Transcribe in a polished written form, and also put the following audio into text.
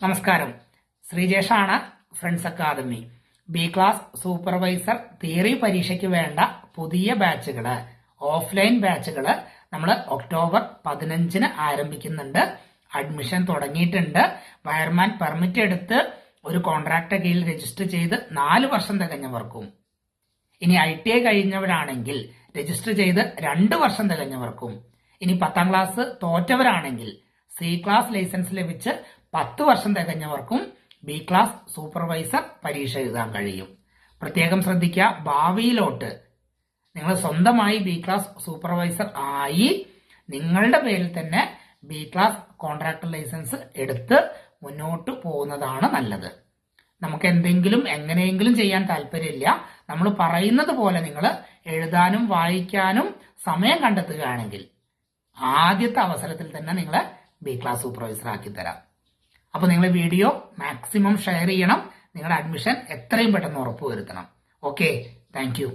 നമസ്കാരം, ശ്രീജേഷാണ്, friends academy. B class supervisor theory പരീക്ഷയ്ക്ക് വേണ്ട പുതിയ ബാച്ചുകള്, ഓഫ്ലൈൻ ബാച്ചുകള് നമ്മൾ ഒക്ടോബർ 15-ന് ആരംഭിക്കുന്നുണ്ട്. അഡ്മിഷൻ തുടങ്ങിയിട്ടുണ്ട്. വയർമാൻ പെർമിറ്റ് എടുത്ത് ഒരു കോൺട്രാക്ട് കീഴിൽ രജിസ്റ്റർ ചെയ്ത് 4 വർഷം തികഞ്ഞവർക്കും, ഇനി ITI കഴിഞ്ഞവരാണെങ്കിൽ രജിസ്റ്റർ ചെയ്ത് 2 വർഷം തികഞ്ഞവർക്കും, ഇനി 10ാം ക്ലാസ് തോറ്റവരാണെങ്കിൽ C ക്ലാസ് ലൈസൻസ് ലഭിച്ച് 10 വർഷം തികഞ്ഞവർക്കും ബി ക്ലാസ് സൂപ്പർവൈസർ പരീക്ഷ എഴുതാൻ കഴിയും. പ്രത്യേകം ശ്രദ്ധിക്കുക, ഭാവിയിലോട്ട് നിങ്ങൾ സ്വന്തമായി ബി ക്ലാസ് സൂപ്പർവൈസർ ആയി നിങ്ങളുടെ പേരിൽ തന്നെ ബി ക്ലാസ് കോൺട്രാക്ടർ ലൈസൻസ് എടുത്ത് മുന്നോട്ട് പോകുന്നതാണ് നല്ലത്. നമുക്ക് എന്തെങ്കിലും എങ്ങനെയെങ്കിലും ചെയ്യാൻ താല്പര്യമില്ല. നമ്മൾ പറയുന്നത് പോലെ നിങ്ങൾ എഴുതാനും വായിക്കാനും സമയം കണ്ടെത്തുകയാണെങ്കിൽ ആദ്യത്തെ അവസരത്തിൽ തന്നെ നിങ്ങളെ ബി ക്ലാസ് സൂപ്പർവൈസർ ആക്കി തരാം. അപ്പോൾ നിങ്ങൾ വീഡിയോ മാക്സിമം ഷെയർ ചെയ്യണം. നിങ്ങളുടെ അഡ്മിഷൻ എത്രയും പെട്ടെന്ന് ഉറപ്പുവരുത്തണം. Okay, thank you.